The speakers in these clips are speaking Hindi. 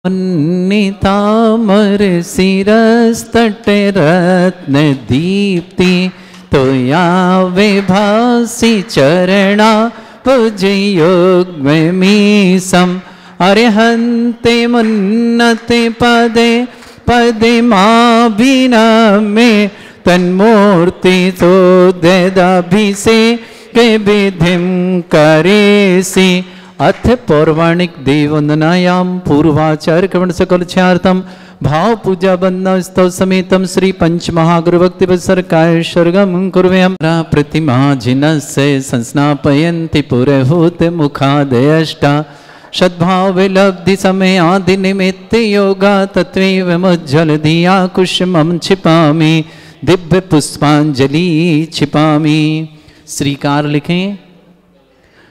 तामर शिरस्तटे रत्न दीप्ति तो यावे भासी चरणा पूजयोग्मीसम अरिहन्ते मुन्नते पदे पदे माभिनमे तन्मूर्ति तो देदाभिषेके विधिं करेसि। अथ पौराणिक देववंदनायां पूर्वाचार्य कवण सकल छार्थम भाव पूजा बंदना स्तव समेतम श्री पंच महागुरुभक्ति वत्सरकाय सर्गम कुर्वयम्। प्रतिमा जिनस्य संस्नापयन्ति पुरहूत मुखादयष्टा सद्भाव विलब्धि समय आदि निमित्त योगा तत्वैव मुज्ज्वल धिया कुसुमं छिपामि दिव्य पुष्पांजलि छिपामि। श्रीकार लिखें।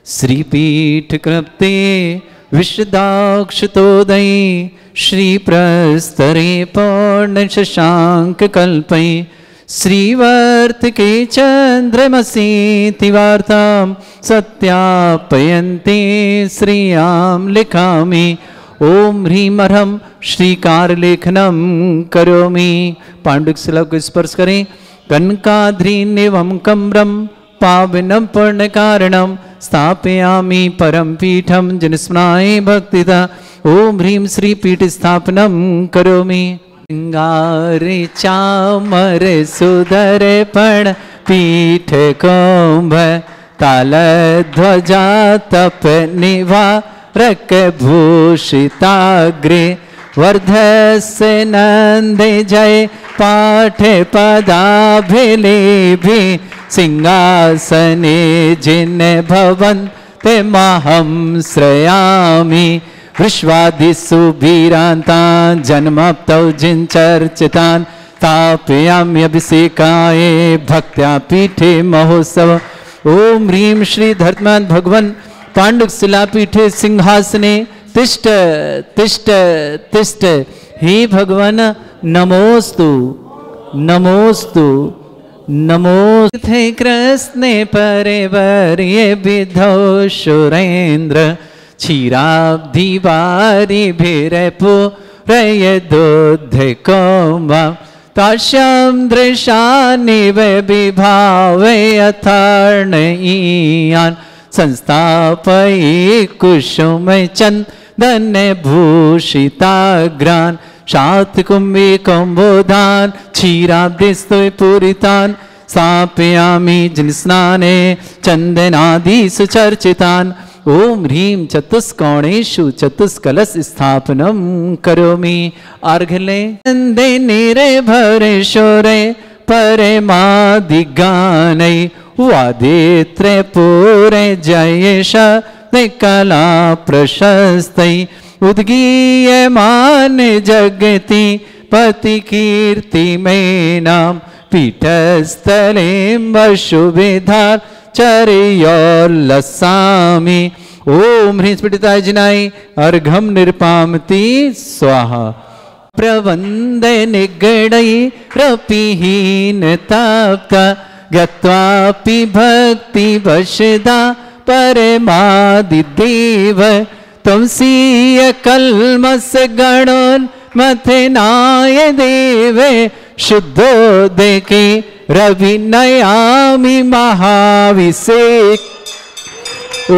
श्रीपीठ कृप्ते विशदाक्षतोदयी श्रीप्रस्तरे पौर्ण शशांक कल्पै श्रीवर्त के चंद्रमसी वार्तां सत्यापयन्ते श्रियां लिखामि। ओम ह्रीं अर्हं श्रीकार लेखनम करोमि। पांडुक शिला को स्पर्श करें। कनकाद्रीनिवं कम्रं पावनं पूर्ण कारणं स्थापयामि परम पीठम जनस्मराय भक्तिदा। ओम ह्रीं श्री पीठ स्थापनम करोमि। सिंगारे चामर सुधर पण पीठ कुंभ ताल ध्वजा तप निवारक भूषिताग्रे वर्धस्य नंदे जय पाठ पदाभिलेभि सिंहासने जिन भवन्ते महं श्रयामि। विश्वादिषु वीरान्तान् जन्मप्तौ जिनचर्चितान् स्थापयाम्यभिषेकाय भक्त्या पीठे महोत्सव। ओम ह्रीं श्री धर्मन् भगवन् पाण्डुक शिलापीठे सिंहासने तिष्ठ तिष्ठ तिष्ठ। हे भगवान नमोस्तु नमोस्तु नमोस्ते कृष्णे परिवर्ये विधौ सुरेन्द्र क्षीराब्धि वारि भिरपुरय दुद्धकोमा तास्यां दृशानिव विभावय अथर्णयीयान् संस्थापये कुसुम चन्दन भूषिताग्रान् शातकुम्भे कुम्भोधान् क्षीराब्धिस्तु पूरितान् स्थापयामि जिनस्नाने चन्दनादि सुचर्चितान्। ओम ह्रीं चतुष्कोणेषु चतुष्कलश स्थापनम करोमि। अर्घले नंदे निरे भरे शोरे परमादिगानै वादित्रे पूरे जयेश कला प्रशस्तै उद्गीयमान जगति पति कीर्ति में नाम पीठस्थले वशुविधार चर्योल्लसामि। ओम ह्रीं स्फटिताय जिनाय अर्घम निर्पामति स्वाहा। प्रवंदे निगडै रपिहीन तप्त गत्वापि भक्ति वशदा परमादिदेव त्वंसीय कल्मस गणोन् मथनाय देवे शुद्धोदके रविनयामि महाभिषेक। ओम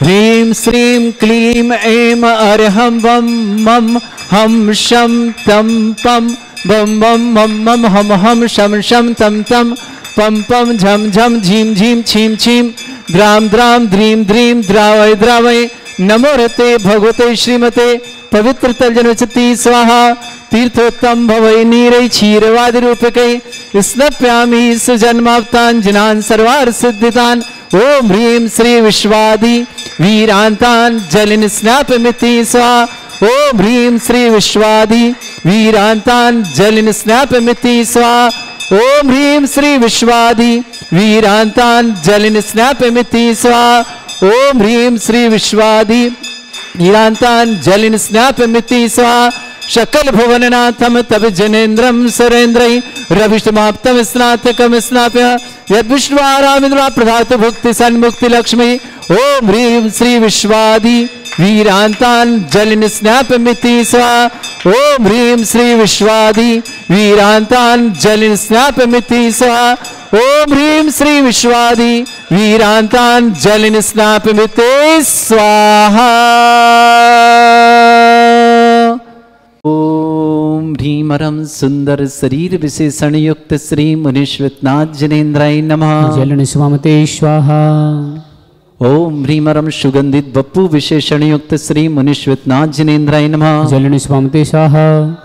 ह्रीं श्रीं क्लीं ऐं अर्हं वं मं हम शं तं पं बम बम मम मम हम हम शम शम तम तम पम पम झम झम झीम झीम छीम छीम द्राम द्राम द्रीम द्रीम द्रावय द्रावय। नमो रते भगवते श्रीमते पवित्र तलजनचति स्वाहा। तीर्थोत्तम भवै नीरै क्षीरवादि रूपकै स्नप्यामि सुजन्माप्तान् जिनान् सर्वार्थ सिद्धितान्। ओम ह्रीं श्री विश्वादि वीरान्तान् जलिन स्नापमिति स्वाहा। ओम ह्रीं श्री विश्वादि वीरान्तान् जलिन स्नापमिति स्वाहा। ओम ह्रीं श्री विश्वादि वीरान्तान् जलिन स्नापमिति स्वाहा। ओम ह्रीं श्री विश्वादि वीरान्तान् जलिन स्नापमिति स्वाहा। शकल भुवननाथम तब जनेन्द्रम सुरेन्द्रई रविष्टमाप्तम स्नातकम स्नाप्य यद विश्वारामिन्द्रा प्रधातु भुक्ति सन्मुक्ति लक्ष्मी ओम ह्रीं श्री विश्वादि वीरांतान जलिन स्नाप मिति स्वा ओम ह्रीं श्री विश्वादि वीरांतान जलिन स्नाप मिति स्वा ओम ह्रीं श्री विश्वादि वीरांतान जलिन स्नाप मिति स्वाहा ओम ह्रीमरम सुंदर शरीर विशेषण युक्त श्री मुनीश्वरनाथ जनेन्द्राय नमः जलन स्वामते स्वाहा ओम ह्रीमरम सुगंधित बप्पू विशेषण युक्त श्री मुनीश्वरनाथ जनेन्द्राय नमः जलन स्वामते स्वाहा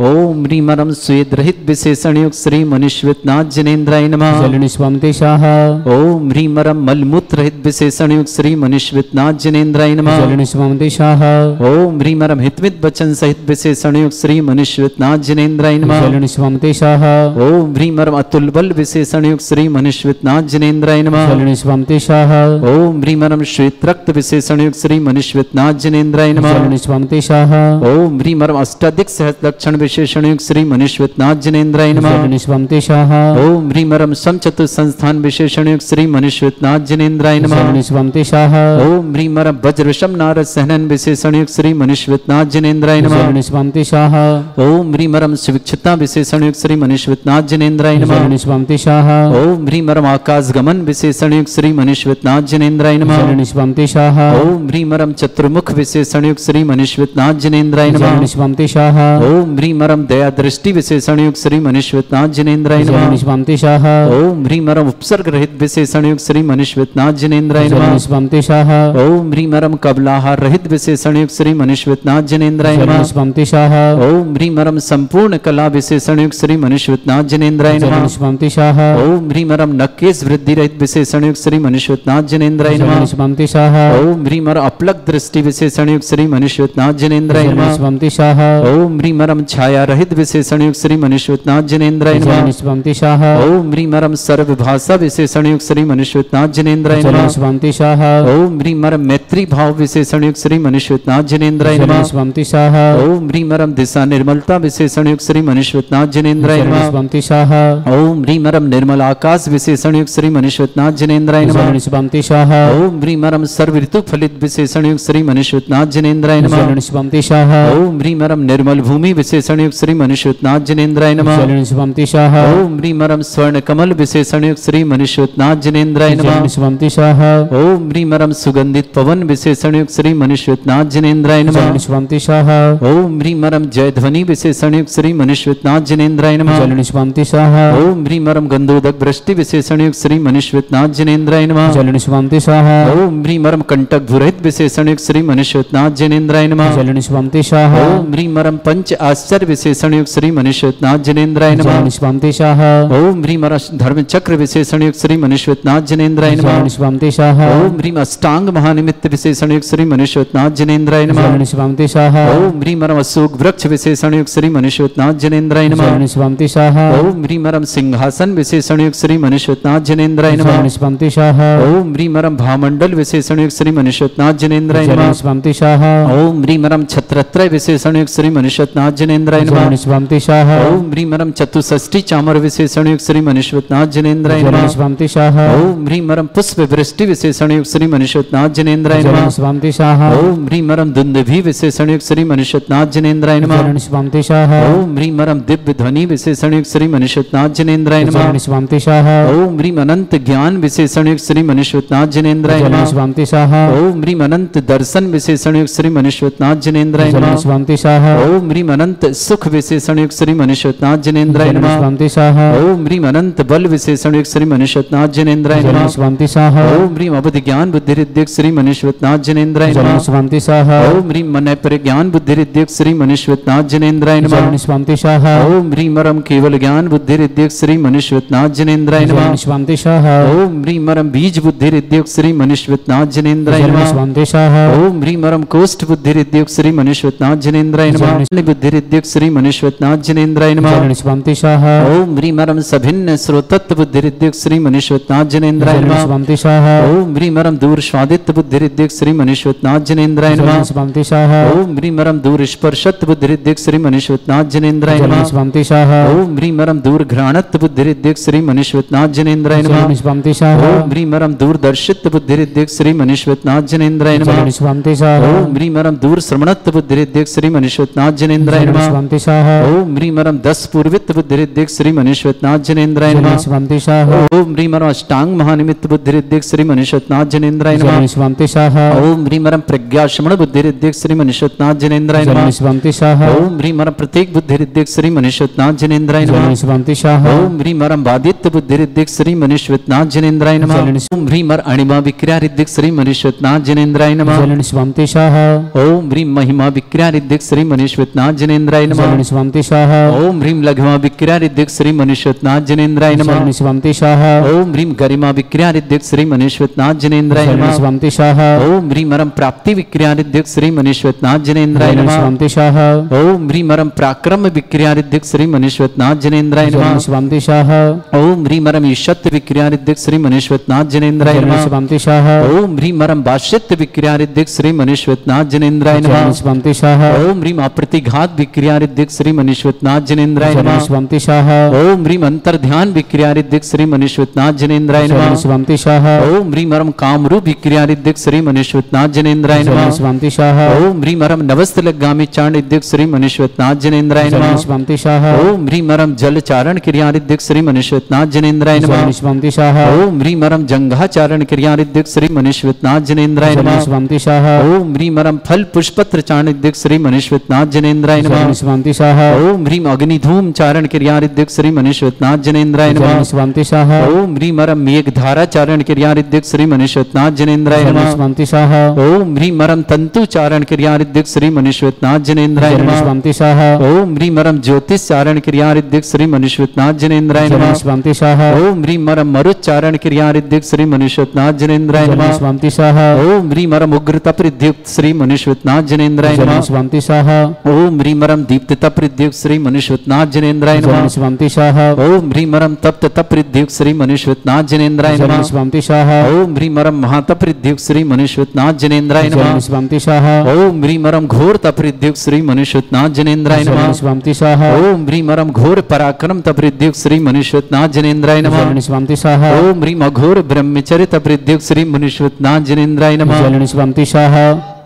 ओम ह्रीमरम स्वेद रहित विशेषण युक्त श्री मुनीश्वरनाथ जनेन्द्राय नमः जलन स्वामते स्वाहा ओम ह्रीमरम मलमूत्र रहित विशेषण युक्त श्री मुनीश्वरनाथ जनेन्द्राय नमः जलन स्वामते स्वाहा ओम ह्रीमरम हितमित वचन सहित विशेषण युक्त श्री मुनीश्वरनाथ जनेन्द्राय नमः जलन स्वामते स्वाहा ओम ह्रीमरम अतुल बल विशेषण युक्त श्री मुनीश्वरनाथ जनेन्द्राय नमः जलन स्वामते स्वाहा ओम ह्रीमरम श्वेत रक्त विशेषण युक्त श्री मुनीश्वरनाथ जनेन्द्राय नमः जलन स्वामते स्वाहा ओम ह्रीमरम अष्टाधिक सहस्र लक्षण विशेषण युक्त श्री मुनीश्वरनाथ जनेन्द्राय नमः जलन स्वामते स्वाहा ओम ह्रीमरम समचतुर संस्थान विशेषण युक्त श्री मुनीश्वरनाथ जनेन्द्राय नमः जलन स्वामते स्वाहा ओम ह्रीमरम वज्रविषम नारद सहनन विशेषण युक्त श्री मुनीश्वरनाथ जनेन्द्राय नमः जलन स्वामते स्वाहा ओम ह्रीमरम सुविक्षता विशेषण युक्त श्री मुनीश्वरनाथ जनेन्द्राय नमः जलन स्वामते स्वाहा ओम ह्रीमरम आकाश गमन विशेषण युक्त श्री मुनीश्वरनाथ जनेन्द्राय नमः जलन स्वामते स्वाहा ओम ह्रीमरम चतुर्मुख विशेषण युक्त श्री मुनीश्वरनाथ जनेन्द्राय नमः जलन स्वामते स्वाहा ओम ह्रीमरम दया दृष्टि विशेषण युक्त श्री मुनीश्वरनाथ जनेन्द्राय जलन नमः स्वामते स्वाहा ओम ह्रीमरम उपसर्ग रहित विशेषण युक्त श्री मुनीश्वरनाथ जनेन्द्राय जलन नमः स्वामते स्वाहा ओम ह्रीमरम कबलाहार रहित विशेषण युक्त श्री मुनीश्वरनाथ जनेन्द्राय जलन नमः स्वामते स्वाहा ओम ह्रीमरम संपूर्ण कला विशेषण युक्त श्री मुनीश्वरनाथ जनेन्द्राय जलन नमः स्वामते स्वाहा ओम ह्रीमरम नकेश वृद्धि रहित विशेषण युक्त श्री मुनीश्वरनाथ जनेन्द्राय जलन नमः स्वामते स्वाहा ओम ह्रीमरम अपलक दृष्टि विशेषण युक्त श्री मुनीश्वरनाथ जनेन्द्राय जलन नमः स्वामते स्वाहा ओम ह्रीमरम छाया रहित विशेषण युक्त श्री मुनीश्वरनाथ जनेन्द्राय जलन नमः स्वामते स्वाहा ओम ह्रीमरम सर्वभाषा विशेषण युक्त श्री मुनीश्वरनाथ जनेन्द्राय जलन नमः स्वामते स्वाहा ओम ह्रीमरम मैत्री भाव विशेषण युक्त श्री मुनीश्वरनाथ जनेन्द्राय जलन नमः स्वामते स्वाहा ओम ह्रीमरम दिशा निर्मलता विशेषण युक्त श्री मुनीश्वरनाथ जनेन्द्राय जलन नमः स्वामते स्वाहा ओम ह्रीमरम निर्मल आकाश विशेषण युक्त श्री मुनीश्वरनाथ जनेन्द्राय नमः जलन स्वामते स्वाहा ओम ह्रीमरम सर्व ऋतु फलित विशेषण युक्त श्री मुनीश्वरनाथ जनेन्द्राय नमः जलन स्वामते स्वाहा ओम ह्रीमरम निर्मल भूमि विशेषण युक्त श्री मुनीश्वरनाथ जनेन्द्राय नमः जलन स्वामते स्वाहा ओम ह्रीमरम स्वर्ण कमल विशेषण युक्त श्री मुनीश्वरनाथ जनेन्द्राय नमः जलन स्वामते स्वाहा ओम ह्रीमरम सुगंधित पवन विशेषण युक्त श्री मुनीश्वरनाथ जनेन्द्राय नमः जलन स्वामते स्वाहा ओम ह्रीमरम जय ध्वनि विशेषण युक्त श्री मुनीश्वरनाथ जनेन्द्राय नमः जलन स्वामते स्वाहा ओम ह्रीमरम गंधोदक वृष्टि विशेषण युक्त श्री मुनीश्वरनाथ जनेन्द्राय नमः जलन स्वामते स्वाहा ओम ह्रीमरम कंटक भुरहित विशेषण युक्त श्री मुनीश्वरनाथ जनेन्द्राय नमः जलन स्वामते स्वाहा ओम ह्रीमरम पंच आश्चर्य विशेषण युक्त श्री मुनीश्वरनाथ जनेन्द्राय नमः जलन स्वामते स्वाहा ओम ह्रीमरम धर्म चक्र विशेषण युक्त श्री मुनीश्वरनाथ जनेन्द्राय नमः जलन स्वामते स्वाहा ओम ह्रीम अष्टांग महानिमित्त विशेषण युक्त श्री मुनीश्वरनाथ जनेन्द्राय नमः जलन स्वामते स्वाहा ओम ह्रीमरम अशोक वृक्ष विशेषण युक्त श्री मुनीश्वरनाथ जनेन्द्राय नमः जलन स्वामते स्वाहा ओम ह्रीमरम सिंहासन विशेषण युक्त श्री मुनीश्वरनाथ जनेन्द्राय नमः जलन स्वामते स्वाहा ओम ह्रीमरम भामंडल विशेषण युक्त श्री मुनीश्वरनाथ जनेन्द्राय जलन नमः स्वामते स्वाहा ओम ह्रीमरम छत्रत्रय विशेषण युक्त श्री मुनीश्वरनाथ जनेन्द्राय नमः जलन स्वामते स्वाहा ओम ह्रीमरम चतुष्षष्टि चामर विशेषण युक्त श्री मुनीश्वरनाथ जनेन्द्राय जलन नमः स्वामते स्वाहा ओम ह्रीमरम पुष्प वृष्टि विशेषण युक्त श्री मुनीश्वरनाथ जनेन्द्राय जलन नमः स्वामते स्वाहा ओम ह्रीमरम दुंदुभि विशेषण युक्त श्री मुनीश्वरनाथ जनेन्द्राय नमः जलन स्वामते स्वाहा ओम ह्रीमरम दिव्य ध्वनि विशेषण युक्त श्री मुनीश्वरनाथ जनेन्द्राय नमः जलन स्वामते स्वाहा ओम ह्रीम अनंत ज्ञान विशेषण युक्त श्री मुनीश्वरनाथ जनेन्द्राय जलन नमः स्वामते स्वाहा ओम ह्रीम अनंत दर्शन विशेषण युक्त श्री मुनीश्वरनाथ जनेन्द्राय जलन नमः स्वामते स्वाहा ओम ह्रीम अनंत सुख विशेषण युक्त श्री मुनीश्वरनाथ जनेन्द्राय जलन नमः स्वामते स्वाहा ओम ह्रीम अनंत बल विशेषण युक्त श्री मुनीश्वरनाथ जनेन्द्राय जलन नमः स्वामते स्वाहा ओम ह्रीम अवधि ज्ञान बुद्धि रिद्धिक श्री मुनीश्वरनाथ जनेन्द्राय जलन नमः स्वामते स्वाहा ओम ह्रीम मन परिज्ञान बुद्धि रिद्धिक श्री मुनीश्वरनाथ जनेन्द्राय नमः जलन स्वामते स्वाहा ओम ह्रीमरम केवल ज्ञान बुद्धि रिद्धिक श्री मुनीश्वरनाथ जनेन्द्राय जलन नमः स्वामते स्वाहा ओम ह्रीमरम बीज बुद्धि रिद्धिक श्री मनुष्यवत्नाथ जनेन्द्राय नमः। स्वान्तिशाः ओम ह्रीं मरम कोष्ठ बुद्धिरिद्युक्त श्री मनुष्यवत्नाथ जनेन्द्राय नमः। बुद्धिरिद्युक्त श्री मनुष्यवत्नाथ जनेन्द्राय नमः। स्वान्तिशाः ओम ह्रीं मरम सभिन्न श्रोतत्व बुद्धिरिद्युक्त श्री मनुष्यवत्नाथ जनेन्द्राय नमः। स्वान्तिशाः ओम ह्रीं मरम दूर स्वादित्व बुद्धिरिद्युक्त श्री मनुष्यवत्नाथ जनेन्द्राय नमः। स्वान्तिशाः ओम ह्रीं मरम दूर स्पर्शत्व बुद्धिरिद्युक्त श्री मनुष्यवत्नाथ जनेन्द्राय नमः। स्वान्तिशाः ओम ह्रीं मरम दूर घ्राणत्व बुद्धिरिद्युक्त श्री मनुष्यवत्नाथ जनेन्द्राय नमः। स्वान्तिशाः ओम ह्रीं मरम दूर दर्शित्व बुद्धिरिद्युक्त श्री मनुष्यवत्नाथ जनेन्द्राय नमः। स्वान्तिशाः ओम ह्रीं मरम दूर श्रवणत्व बुद्धिरिद्युक्त श्री मनुष्यवत्नाथ जनेन्द्राय नमः। स्वान्तिशाः ओम ह्रीं मरम 10 पूर्वित्व बुद्धिरिद्युक्त श्री मनुष्यवत्नाथ जनेन्द्राय नमः। स्वान्तिशाः ओम ह्रीं मरम अष्टांग महानिमित्त बुद्धिरिद्युक्त श्री मनुष्यवत्नाथ जनेन्द्राय नमः। स्वान्तिशाः ओम ह्रीं मरम प्रज्ञाश्रवण बुद्धिरिद्युक्त श्री मनुष्यवत्नाथ जनेन्द्राय नमः। स्वान्तिशाः ओम ह्रीं मरम प्रतीक बुद्धिरिद्युक्त श्री मनुष्यवत्नाथ जनेन्द्राय नमः। स्वान्तिशाः ओम ह्रीं मरम बादित्य बुद्धिरिद्युक्त श्री मनुष्यवत्नाथ जनेन्द्राय नमः। ओम ह्रीं मर अणिमा विक्रियारिद्युक्त श्री मनुष्यवत्नाथ जनेन्द्राय नमः। स्वान्तिशाः ओम ह्रीं महिमा विक्रियारिद्युक्त श्री मनुष्यवत्नाथ जनेन्द्राय नमः। स्वान्तिशाः ओम ह्रीं लघ्मा विक्रियारिद्युक्त श्री मनुष्यवत्नाथ जनेन्द्राय नमः। स्वान्तिशाः ओम ह्रीं गरिमा विक्रियारिद्युक्त श्री मनुष्यवत्नाथ जनेन्द्राय नमः। स्वान्तिशाः ओम ह्रीं मरम प्राप्ति विक्रियारिद्युक्त श्री मनुष्यवत्नाथ जनेन्द्राय नमः। स्वान्तिशाः ओम ह्रीं मरम पराक्रम विक्रियारिद्युक्त श्री मनुष्यवत्नाथ जनेन्द्राय नमः। स्वान्तिशाः ओम ह्रीं मरम ईशत्व विक्रियारिद्युक्त श्री मनुष्यवत्नाथ जनेन्द्राय नमः। स्वान्तिशाः ओम ह्रीं मरम भाष्यत्व विक्रियारिद्युक्त श्री मनुष्यवत्नाथ जनेन्द्राय नमः। स्वान्तिशाः ओम ह्रीं अप्रतिघात विक्रियारिद्युक्त श्री मनुष्यवत्नाथ जनेन्द्राय नमः। स्वान्तिशाः ओम ह्रीं अंतर्ध्यान विक्रियारिद्युक्त श्री मनुष्यवत्नाथ जनेन्द्राय नमः। स्वान्तिशाः ओम ह्रीं मरम कामरूप विक्रियारिद्युक्त श्री मनुष्यवत्नाथ जनेन्द्राय नमः। स्वान्तिशाः ओम ह्रीं मरम नवस्तलगामी चांडिद्युक्त श्री मनुष्यवत्नाथ जनेन्द्राय नमः। स्वान्तिशाः ओम ह्रीं मरम जलचारण क्रियारिद्युक्त श्री मनुष्यवत्नाथ जनेन्द्राय नमः। स्वान्तिशाः ओम ह्रीं मरम जंघाचारण क्रियारिद्युक्त श्री मनुष्यवत्नाथ जनेन्द्राय नमः। स्वान्तिशाः ओम ह्रीं मरम फल पुष्पत्र चांडिद्युक्त श्री मनुष्यवत्नाथ जनेन्द्राय नमः। स्वान्तिशाः ओम ह्रीं अग्निधूम चारण क्रियारिद्युक्त श्री मनुष्यवत्नाथ जनेन्द्राय नमः। स्वान्तिशाः ओम ह्रीं मरम मेघधारा चारण क्रियारिद्युक्त श्री मनुष्यवत्नाथ जनेन्द्राय नमः। स्वान्तिशाः ओम ह्रीं मरम तंतु चारण क्रियारिद्युक्त श्री मनुष्यवत्नाथ जनेन्द्राय नमः। स्वान्तिशाः ओम ह्रीं मरम ज्योतिष चारण क्रियारिद्युक्त श्री मनुष्यवत्नाथ जनेन्द्राय नमः। स्वान्तिशाः ओम ह्रीं मरम मरुच्चारण क्रियारिद्युक्त श्री मनुष्यवत्नाथ जनेन्द्राय नमः। स्वान्तिशाः ओम ह्रीं मरम उग्रतपरिद्युक्त श्री मनुष्यवत्नाथ जनेन्द्राय नमः। स्वान्तिशाः ओम ह्रीं मरम दीप्ततपरिद्युक्त श्री मनुष्यवत्नाथ जनेन्द्राय नमः। स्वान्तिशाः ओम ह्रीं मरम तप्ततपरिद्युक्त श्री मनुष्यवत्नाथ जनेन्द्राय नमः। स्वान्तिशाः ओम ह्रीं मरम महातपरिद्युक्त श्री मनुष्यवत्नाथ जनेन्द्राय नमः। स्वान्तिशाः ओम ह्रीं मरम घोर तपरिद्युक्त श्री मनुष्यवत्नाथ जनेन्द्राय नमः। स्वान्तिशाः ओम ह्रीं मरम घोर पराक्रम तपरिद्युक्त श्री मनुष्यवत्नाथ जनेन्द्राय नमः। स्वान्तिशाः ओम ह्रीं अघोर ब्रह्मचर्य तपरिद्युक्त श्री मनुष्यवत्नाथ जनेन्द्राय नमः। स्वान्तिशाः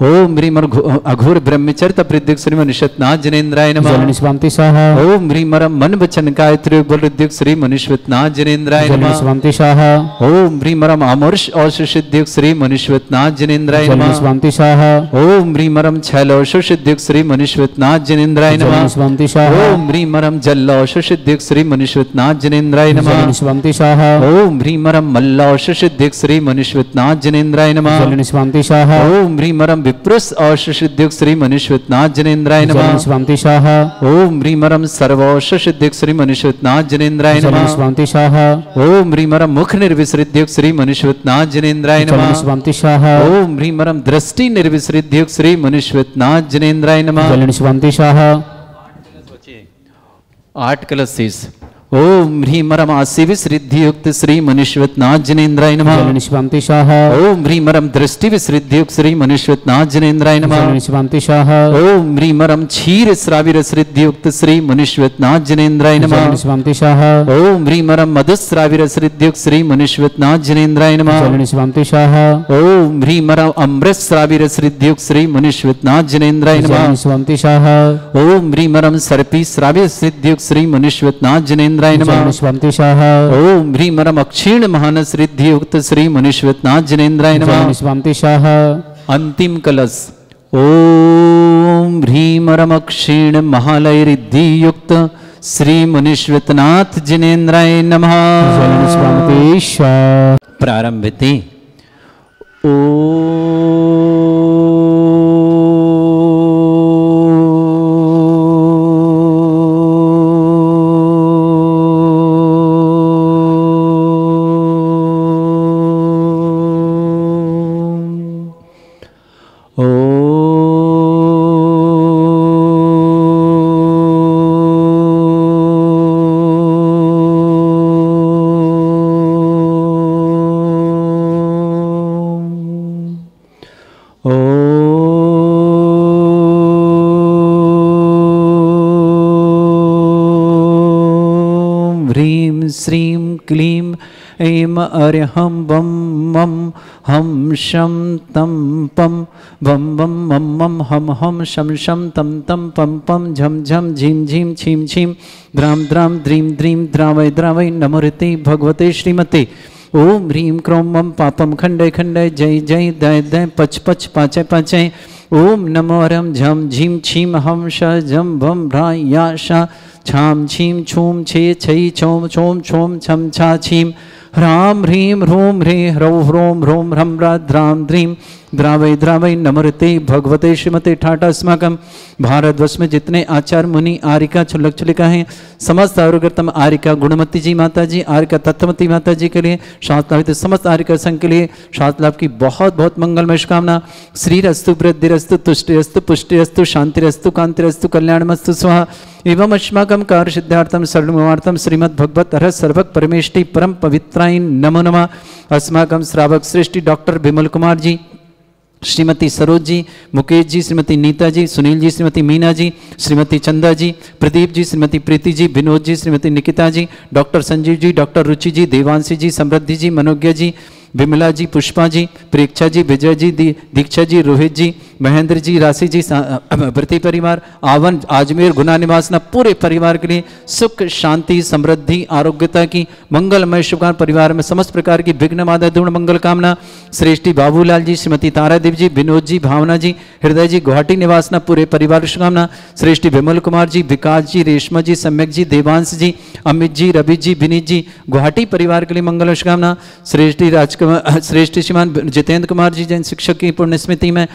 ओम ह्रीं अघोर ब्रह्मचर्य तपरिद्युक्त श्री मनुष्यवत्नाथ जनेन्द्राय नमः। स्वान्तिशाः ओम ह्रीं मरम मन वचन काय त्रिबलद्युक्त श्री मनुष्यवत्नाथ जनेन्द्राय नमः। स्वान्तिशाः ओम ह्रीं मरम अमर्ष औषुषिद्युक्त श्री मनुष्यवत्नाथ जनेन्द्राय नमः। स्वान्तिशाः ओम ह्रीं मरम छैलौषुषिद्युक्त श्री मनुष्यवत्नाथ जनेन्द्राय नमः। स्वान्तिशाः ओम ह्रीं मरम जल्लौषुषिद्युक्त श्री मनुष्यवत्नाथ जनेन्द्राय नमः। स्वान्तिशाः ओम ह्रीं मरम मल्लौषुषिद्युक्त श्री मनुष्यवत्नाथ जनेन्द्राय नमः। स्वान्तिशाः ओम ह्रीं मरम विप्रुष औषुषिद्युक्त श्री मनुष्यवत्नाथ जनेन्द्राय नमः। स्वान्तिशाः ओम ह्रीं मरम सर्वौषुषिद्युक्त श्री मनुष्यवत्नाथ जनेन्द्राय नमः। स्वान्तिशाः ओम ह्रीं मरम मुख निर्विसृद्युक्त श्री मनुष्यवत्नाथ जनेन्द्राय नमः। स्वान्तिशाः ओम ह्रीं मरम दृष्टि निर्विसृद्युक्त श्री मनुष्यवत्नाथ जनेन्द्राय नमः। स्वान्तिशाः 8 कलश शेष। ओम ह्रीं मरम आशीविसृद्धियुक्त श्री मनुष्यवत्नाथ जनेन्द्राय नमः। स्वान्तिशाः ओम ह्रीं मरम दृष्टि विसृद्धियुक्त श्री मनुष्यवत्नाथ जनेन्द्राय नमः। स्वान्तिशाः ओम ह्रीं मरम क्षीर श्राविरसृद्धियुक्त श्री मनुष्यवत्नाथ जनेन्द्राय नमः। स्वान्तिशाः ओम ह्रीं मरम मधुश्राविरसृद्धियुक्त श्री मनुष्यवत्नाथ जनेन्द्राय नमः। स्वान्तिशाः ओम ह्रीं मरम अमृत श्राविरसृद्धियुक्त श्री मनुष्यवत्नाथ जनेन्द्राय नमः। स्वान्तिशाः ओम ह्रीं मरम सर्पी श्राविरसृद्धियुक्त श्री मनुष्यवत्नाथ जनेन्द्राय नमः। स्वान्तिशाः ओम ह्रीं मरम अक्षीण महानसृद्धियुक्त श्री मनुष्यवत्नाथ जनेन्द्राय नमः। स्वान्तिशाः अंतिम कलश। ओम ह्रीं मरम अक्षीण महालयरिद्धियुक्त श्री मनुष्यवत्नाथ जनेन्द्राय नमः। स्वान्तिशाः प्रारंभते क्लीं ऐं अर्हं वं मं हं शं तं पं वं वं मं मं हं हं शं शं तं तं पं पं झं झं झीं झीं छीं छीं द्रां द्रां द्रीं द्रीं द्रावय द्रावय नमोऽर्ते भगवते श्रीमते ओम ह्रीं क्रों मं पापं खण्डय खण्डय जय जय दय दय पच पच पाचय पाचय ओम नमो रं झं झीं छीं हं श झं भं भ्रां या शा छां छीं छूं छे छै छौं छौं छौं छं छा छीं ह्रां ह्रीं ह्रूं ह्रीं ह्रौं ह्रों ह्रों ह्रं द्रां द्रीं द्रावय द्रावय नमोऽर्ते भगवते श्रीमते ठाठा अस्माकं भारतवर्ष में जितने आचार्य मुनि आरिका छुल्लक छुलिका हैं समस्त आरोग्यतम आरिका गुणमती जी माता जी आरिका तत्वमती माता जी के लिए शास्त्रावित समस्त आरिका संघ के लिए शास्त्र लाभ की बहुत बहुत मंगलमय शुभकामना। श्रीरस्तु वृद्धिरस्तु तुष्टिरस्तु पुष्टिरस्तु शांतिरस्तु कांतिरस्तु कल्याणमस्तु स्वाहा एवं अस्माकं कार्य सिद्धार्थम शरणमवार्थम श्रीमद् भगवत हर सर्वक परमेष्टि परम पवित्राय नमो नमः। अस्माकं श्रावक श्रेष्ठी डॉक्टर विमल कुमार जी, श्रीमती सरोज जी, मुकेश जी, श्रीमती नीता जी, सुनील जी, श्रीमती मीना जी, श्रीमती चंदा जी, प्रदीप जी, श्रीमती प्रीति जी, विनोद जी, श्रीमती निकिता जी, डॉक्टर संजीव जी, डॉक्टर रुचि जी, देवांशी जी, समृद्धि जी, मनोज्ञ जी, विमला जी, पुष्पा जी, प्रेक्षा जी, विजय जी, दीक्षा जी, रोहित जी, महेंद्र जी, राशि जी, प्रति परिवार आवन आजमेर गुना निवासना पूरे परिवार के लिए सुख शांति समृद्धि आरोग्यता की मंगलमय शुभकामना। परिवार में समस्त प्रकार की विघ्न बाधा दूर मंगल कामना। श्रेष्ठी बाबूलाल जी, श्रीमती तारादेव जी, विनोद जी, भावना जी, हृदय जी, गुवाहाटी निवासना पूरे परिवार शुभकामना। श्रेष्ठी विमल कुमार जी, विकास जी, रेशमा जी, सम्यक जी, देवांश जी, अमित जी, रवि जी, विनीत जी, गुवाहाटी परिवार के लिए मंगल शुभकामना। श्रेष्ठी श्रेष्ठ श्रीमान जितेंद्र कुमार जी जैन शिक्षक की पुण्य स्मृति में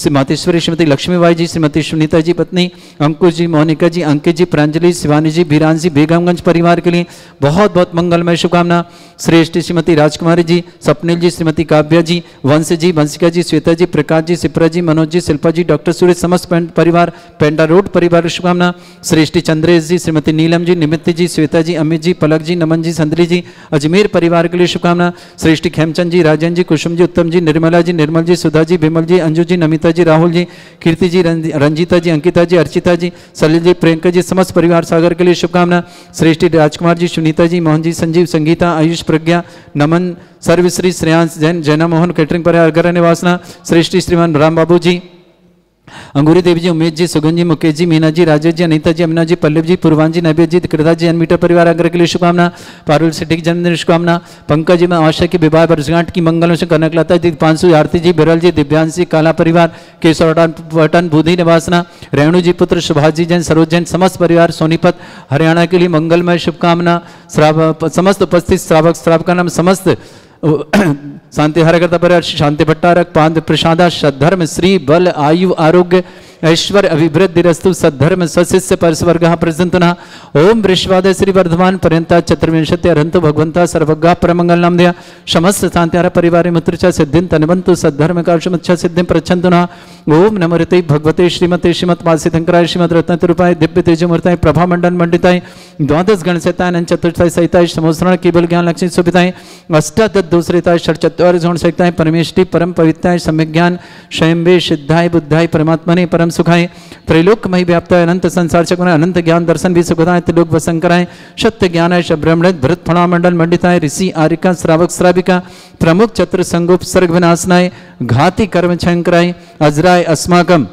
मातेश्वरी श्रीमती लक्ष्मीबाई जी, श्रीमती सुनीता जी पत्नी, अंकुश जी, मोनिका जी, अंकित जी, प्रांजलि, शिवानी जी, बीरान जी, बेगमगंज परिवार के लिए बहुत बहुत मंगलमय शुभकामना। श्रेष्ठ श्रीमती राजकुमारी जी, स्वप्निल जी, श्रीमती काव्या जी, वंश जी, वंशिका जी, श्वेता जी, प्रकाश जी, सिप्रा जी, मनोज जी, शिल्पा जी, डॉक्टर सूर्य समस्त परिवार पेंडा रोड परिवार शुभकामना। श्रेष्ठी चंद्रेश जी, श्रीमती नीलम जी, निमित्त जी, श्वेता जी, अमित जी, पलक जी, नमन जी, संदली जी, अजमेर परिवार के लिए शुभकामना। श्रेष्ठी खेमचंद जी, राजन जी, कुसुम जी, उत्तम जी, निर्मला जी, निर्मल जी, सुधा जी, विमल जी, अंजू जी, नमिता जी, राहुल जी, कीर्ति जी, रंजीता जी, अंकिता जी, अर्चिता जी, सलिल जी, प्रियंका जी, समस्त परिवार सागर के लिए शुभकामना। श्रेष्ठी राजकुमार जी, सुनीता जी, मोहन जी, संजीव, संगीता, आयुष, प्रज्ञा, नमन, सर्वश्री, श्रेयांश जैन, जैना मोहन कैटरिंग परिवार घर निवासना। श्रेष्ठी श्रीमान राम बाबू जी, अंगूरी देवी जी, उमेश जी, सुगन जी, मुकेश जी, मीना जी, राजेश जी, अनीता जी, अमीना जी, पल्लव जी, पूर्वान जी, नव्य जी, कृता जी, अनमीटर परिवार आग्रह के लिए शुभकामना। पारुल सेठी की जन्मदिन शुभकामना। पंकज जी में आशा की विवाह वर्षगांठ की मंगलों से करने लता जी, पांसु, आरती जी, बिरल जी, दिव्यांश जी, काला परिवार, केशवटन बुद्धि निवासना, रेणु जी पुत्र सुभाष जी जैन, सरोज जैन, समस्त परिवार सोनीपत हरियाणा के लिए मंगलमय शुभकामना। समस्त उपस्थित श्रावक श्रावका नाम समस्त शांति हरकर्ता परिवार शांति भट्टारक पांद प्रसादा सद्धर्म श्री बल आयु आरोग्य ऐश्वर्य अभिवृद्धि रस्तु सद्धर्म सशिष्य परस्वर्ग प्रसंतना ओम वृषवादय श्री वर्धमान पर्यंता चतुर्विंशति अरंतु भगवंता सर्वज्ञा परमंगल नाम दिया समस्त शांतिहार परिवार मित्रचा सिद्धिं तनवंतु सद्धर्म काशुमच्छा सिद्धिं प्रच्छन्तु नः ओम नमोते भगवते श्रीमते श्रीमत्पासितंकराय श्रीमद रत्नतरूपाय दिव्य तेजोमूर्ताय प्रभामंडल मंडिताय द्वादश गणसहिताय चतुर्थाय सहिताय समोसरण केवल ज्ञान लक्ष्मी सुभिताय अष्टादश दूसरेताय षट्चत्वार गुण सहिताय परमेष्टि परम पवित्राय सम्यक ज्ञान स्वयंवे सिद्धाय बुद्धाय परमात्मने परम सुखाय त्रैलोकमय व्याप्ताय अनंत संसार चक्र अनंत ज्ञान दर्शन भी सुखदाय त्रिलोक वसंकराय सत्य ज्ञानाय ब्रह्मण भरत फणामंडल मंडिताय ऋषि आरिका श्रावक श्राविका प्रमुख चतुर संगोप सर्ग विनाशनाय घाती कर्म छंकराय अजराय अस्माकम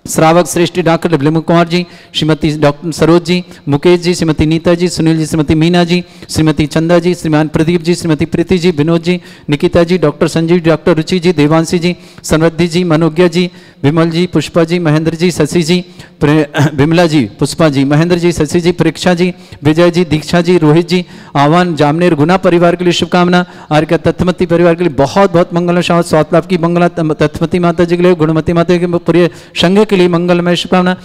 श्रावक श्रेष्ठी डॉक्टर विमल कुमार जी, श्रीमती डॉक्टर सरोज जी, मुकेश जी, श्रीमती नीता जी, सुनील जी, श्रीमती मीना जी, श्रीमती चंदा जी, श्रीमान प्रदीप जी, श्रीमती प्रीति जी, विनोद जी, निकिता जी, डॉक्टर संजीव, डॉक्टर रुचि जी, देवांशी जी, समृद्धि जी, मनोज्ञ जी, विमल जी, पुष्पा जी, महेंद्र जी, शशि जी, विमला जी, पुष्पा जी, महेंद्र जी, शशि जी, प्रेक्षा जी, विजय जी, दीक्षा जी, रोहित जी, आह्वान जामनेर गुना परिवार के लिए शुभकामना। आर्य तत्मती परिवार के लिए बहुत बहुत मंगल स्वास्थ्य लाभ की मंगला तत्मती माता जी के लिए गुणमती माता के पूरे संघ के लिए मंगलमय शुभकामना।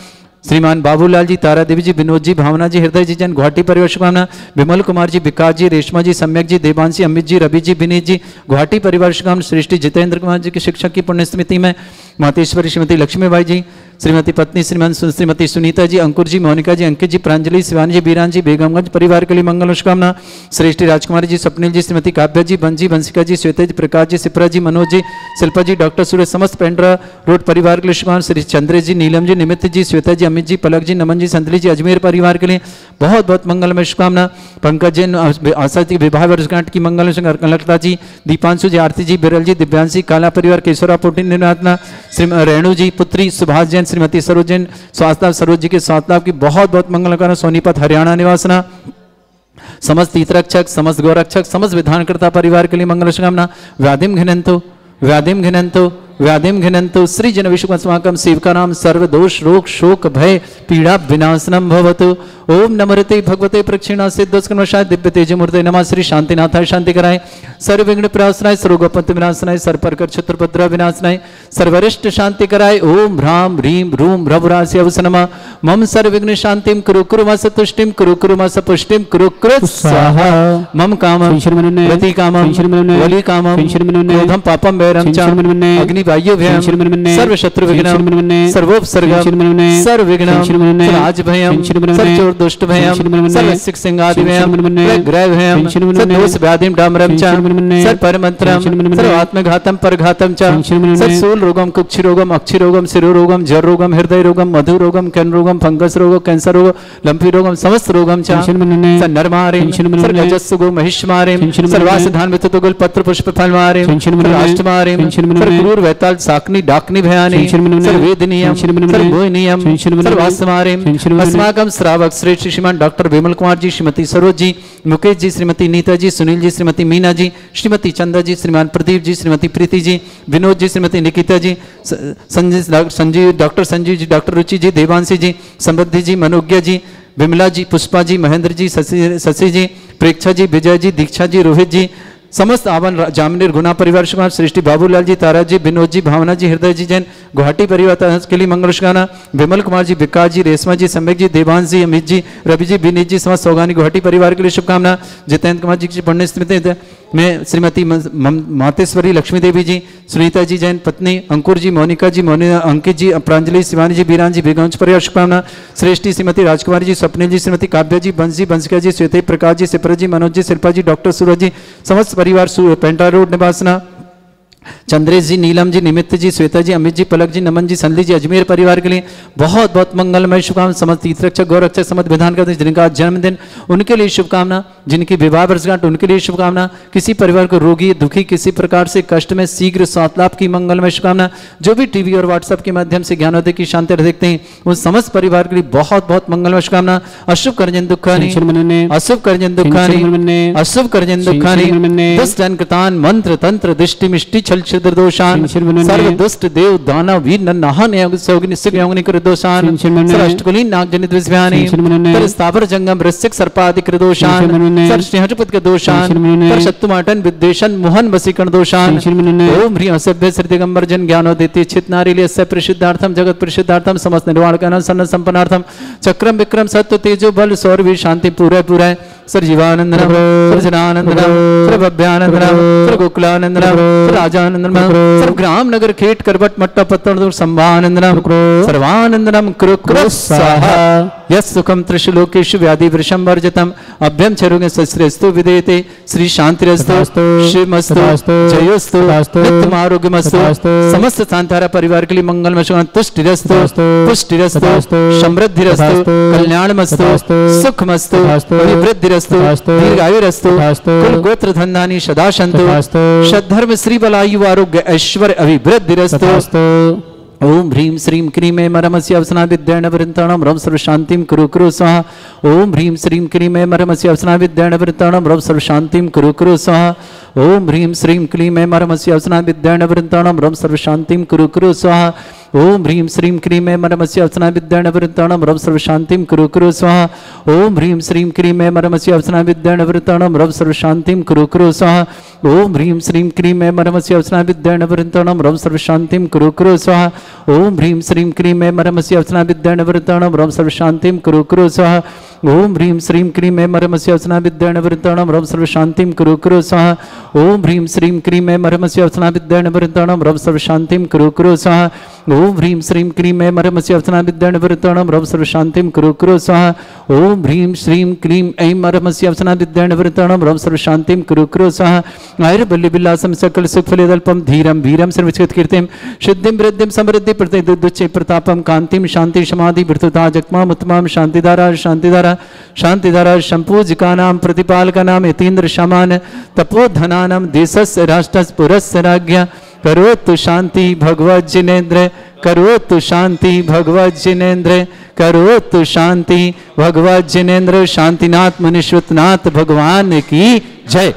श्रीमान बाबूलाल जी, तारा देवी जी, विनोद जी, भावना जी, हृदय जी जैन गुवाहाटी परिवार शुभकामना। विमल कुमार जी, विकास जी, रेशमा जी, सम्यक जी, देवांशी, अमित जी, रवि जी, विनीत जी, गुवाहाटी परिवार शुभकामना। श्रेष्ठी जितेंद्र कुमार जी के शिक्षक की पुण्य स्मृति में मातेश्वरी श्रीमती लक्ष्मीबाई जी, श्रीमती पत्नी श्रीमती सुनीता जी, अंकुर जी, मोनिका जी, अंकित जी, प्रांजलि, शिवानी जी, बीरान जी, बेगमगंज परिवार के लिए मंगल और शुभकामना। श्रेष्ठी राजकुमारी जी, स्वप्निल जी, श्रीमती काव्या जी, बंजी, बंसिका जी, श्वेता जी, प्रकाश जी, सिप्रा जी, मनोज जी, शिल्पा जी, डॉक्टर सूर्य, समस्त पेंड्रा रोड परिवार के लिए शुभकामना। श्री चंद्रेश जी, नीलम जी, निमित जी, श्वेता जी, अमित जी, पलक जी, नमन जी, संतली जी, अजमेर परिवार के लिए बहुत बहुत मंगलमय शुभकामना। पंकज जी, आशा जी, विवाह वर्षगांठ की मंगल कनकलता जी, दीपांशु जी, आरती जी, बिरल जी, दिव्यांशी, काला परिवार, केशवरा पोटी निर्मात्मा, श्री रेणु जी, पुत्री सुभाष जैन, श्रीमती सरोज जैन, स्वास्थ्य सरोज जी के स्वास्थ्य की बहुत बहुत मंगल करना। सोनीपत हरियाणा निवासना, समस्त तीर्थरक्षक, समस्त गौरक्षक, समस्त विधानकर्ता परिवार के लिए मंगल शुभकामना। व्याधिम घिनंतु व्याधिम घिनंतु व्याधिम घिनंतु श्री जन विश्व अस्माकं सेवका नाम सर्व दोष रोग शोक भय पीड़ा विनाशनम भवतु। ओम नमरते भगवते प्रक्षिणा सिद्धस्कर्मशाय दिव्य तेज मूर्ते नमः। श्री शांतिनाथाय शांति कराय, सर्व विघ्न प्रहासनाय, सर्वगोपंत विनाशनाय, सर्वप्रकर क्षत्रपद्र विनाशनाय, सर्वरिष्ट शांति कराय। ओम ह्राम ह्रीम रूम रघुरास्य अवसनमा मम सर्व विघ्न शांतिम कुरु कुरु मा सतुष्टिम कुरु कुरु मा सपुष्टिम कुरु कुरु स्वाहा। मम कामं रति कामं वली कामं क्रोधं पापं वैरं च अग्नि वायु भयं सर्व शत्रु विघ्नं सर्वोपसर्गं सर्व विघ्नं सर्वराज भयं सर्व दुष्ट भयं सर्व सिक सिंगादि भयं ग्रह भयं सर्व दोष व्याधिं डामरं च सर्व परमंत्रं सर्व आत्मघातं परघातं च सर्व सूल रोगं कुक्षि रोगं अक्षि रोगं शिरो रोगं जर रोगं हृदय रोगं मधु रोगं कैन रोगं फंगस रोगं कैंसर रोगं लंपी रोगं समस्त रोगं च सर्व नरमारिं सर्व गजस्सु गो महिष्मारिं सर्वास धान वितुत गुल पत्र पुष्प फल मारिं राष्ट्रमारिं सर्व क्रूर वैताल साकनी डाकनी भयानी सर्व वेदनीयम सर्व भोयनीयम सर्व वासमारिं अस्माकं श्रावक श्रेष्ठ श्रीमान डॉक्टर विमल कुमार जी, श्रीमती सरोज जी, मुकेश जी, श्रीमती नीता जी, सुनील जी, श्रीमती मीना जी, श्रीमती चंदा जी, श्रीमान प्रदीप जी, श्रीमती प्रीति जी, विनोद जी, श्रीमती निकिता जी, संजीव डॉक्टर संजीव जी, डॉक्टर रुचि जी, देवांशी जी, समृद्धि जी, मनोज्ञा जी, विमला जी, पुष्पा जी, महेंद्र जी, शशि जी, प्रेक्षा जी, विजय जी, दीक्षा जी, रोहित जी, समस्त आवन जामनेर गुना परिवार शुभकामना। सृष्टि बाबूलाल जी, तारा जी, विनोद जी, भावना जी, हृदय जी जैन, गुवाहाटी परिवार के लिए मंगल शुभकामना। विमल कुमार जी, विकास जी, रेशमा जी, सम्यक जी, देवांश जी, अमित जी, रवि जी, विनीत जी, समस्त सौगानी गुवाहाटी परिवार के लिए शुभकामना। जितेंद्र कुमार जी की पुण्य स्मृति में श्रीमती मातेश्वरी लक्ष्मी देवी जी, सुनीता जी जैन पत्नी, अंकुर जी, मोनिका जी, अंकित जी, प्रांजलि, शिवानी जी, बीरान जी, बेगंज परिवार शुभकामना। श्रेष्ठी श्रीमती राजकुमारी जी, स्वप्निल जी, श्रीमती काव्या जी, बंसी बंसिका जी, श्वेता प्रकाश जी, सिप्रा जी, मनोज जी, शिल्पा जी, डॉक्टर सूरज जी, समस्त परिवार पेंटा रोड निवासना। चंद्रेश जी, नीलम जी, निमित्त जी, श्वेता जी, अमित जी, पलक जी, नमन जी, संदली जी, अजमेर परिवार के लिए बहुत बहुत मंगलमय शुभकामना। समस्त तीर्थरक्षक गौरक्षक समस्त विधान करते जिनका जन्मदिन उनके लिए शुभकामना, जिनकी विवाह वर्षगांठ उनके लिए शुभकामना। किसी परिवार को रोगी दुखी किसी प्रकार से कष्ट में शीघ्र स्वास्थ्य लाभ की मंगलमय शुभकामना। जो भी टीवी और व्हाट्सएप के माध्यम से ज्ञानोदय की शांति देखते हैं उन समस्त परिवार के लिए बहुत बहुत मंगलमय शुभकामना। अशुभ कर्जन दुखानी अशुभ कर्जन दुखानी अशुभ कर्जन दुखानी दुष्ट कृतान मंत्र तंत्र दृष्टि मिष्टि छल छिद्र दोषान सर्व दुष्ट देव दानव वीर नन्नाहन योगिनी सिक योगिनी कर दोषान सर्व अष्टकुलीन नाग जनित विस्व्यानि पर स्थावर जंगम रसिक सर्पादिक दोषान सर्व स्नेहजपत के दोषान पर शत्रुमाटन विद्वेषण मोहन वसीकरण दोषान ओम ह्रीं असभ्य श्री दिगंबर जन ज्ञानोदित चित नारी लिए अस्य प्रसिद्धार्थम जगत प्रसिद्धार्थम समस्त निर्वाण का सन्न संपन्नार्थम चक्रम विक्रम सत्व तेजो बल सौरवी शांति पूरा पूरा सर जीवानंदनम सर जनानंदनम सर भव्यानंदनम सर गोकुलानंदनम सर राजानंदनम सर ग्राम नगर खेट करवट मट्टा पत्तन संभानंदनम सर्वानंदनम कुरु कुरु स्वाहा। यस् सुखम त्रिशलोकेषु व्याधि वृषम वर्जितम अभ्यम चरुगे सस्रेस्तु विदेते श्री शांतिरस्तु शिवमस्तु जयोस्तु नित्यम आरोग्यमस्तु। समस्त सांतारा परिवार के लिए मंगलमय शुभ तुष्टिरस्तु पुष्टिरस्तु समृद्धिरस्तु कल्याणमस्तु सुखमस्तु वृद्धिरस्तु दीर्घायुरस्तु कुल गोत्र धन्धानि सदा सन्तु सद्धर्म श्री बलायु आरोग्य ऐश्वर्य अभिवृद्धिरस्तु। ओम ह्रीं श्रीं क्रीं ऐं मरमस्य अवसना विद्येण वृन्ताणं रं सर्व शांतिं कुरु कुरु स्वाहा। ओम ह्रीं श्रीं क्रीं ऐं मरमस्य अवसना विद्येण वृन्ताणं रं सर्व शांतिं कुरु कुरु स्वाहा। ओम ह्रीं श्रीं क्लीं ऐं मरमस्य अवसना विद्येण वृन्ताणं रं सर्व शांतिं कुरु कुरु स्वाहा। ओम ह्रीं श्रीं क्रीं ऐं मरमस्य अवसना विद्येण वृन्ताणं रं सर्व शांतिं कुरु कुरु स्वाहा। ओम ह्रीं श्रीं क्रीं ऐं मरमस्य अवसना विद्येण वृन्ताणं रं सर्व शांतिं कुरु कुरु स्वाहा। ओम ह्रीं श्रीं क्रीं ऐं मरमस्य अवसना विद्येण वृन्ताणं रं सर्व शांतिं कुरु कुरु स्वाहा। ओम ह्रीं श्रीं क्रीं ऐं मरमस्य अवसना विद्येण वृन्ताणं रं सर्व शांतिं कुरु कुरु स्वाहा। ओम ह्रीं श्रीं क्रीं ऐं मरमस्य अवसना विद्येण वृन्ताणं रं सर्व शांतिं कुरु कुरु स्वाहा। ओम ह्रीं श्रीं क्रीं ऐं मरमस्य अवसना विद्येण वृन्ताणं रं सर्व शांतिं कुरु कुरु स्वाहा। ओम ह्रीं श्रीं क्लीं ऐं मरमस्य अवसना विद्याण वृतणम रव सर्व शांतिम कुरु कुरु स्वाहा ओम ह्रीं श्रीं क्लीं ऐं मरमस्य अवसना विद्याण वृतणम रव सर्व शांतिम कुरु कुरु स्वाहा आयुर्बल्ली विलासम सकल सुखफलेदल्पम धीरम वीरम सर्वचित कीर्तिम सिद्धिं वृद्धिं समृद्धि प्रतिदुच्चे प्रतापम कांतिम शांति समाधि वृतुता जगमाम उत्तमाम शांतिधारा शांतिधारा शांतिधारा संपूजिकानां प्रतिपालकानां यतीन्द्र शमान तपोधनानां देशस्य राष्ट्रस्य पुरस्य राज्ञ करोतु शांति भगवत जिनेन्द्र करोतु शांति भगवत जिनेन्द्र करोतु शांति भगवत जिनेन्द्र शांतिनाथ मुनीश्वरनाथ भगवान की जय।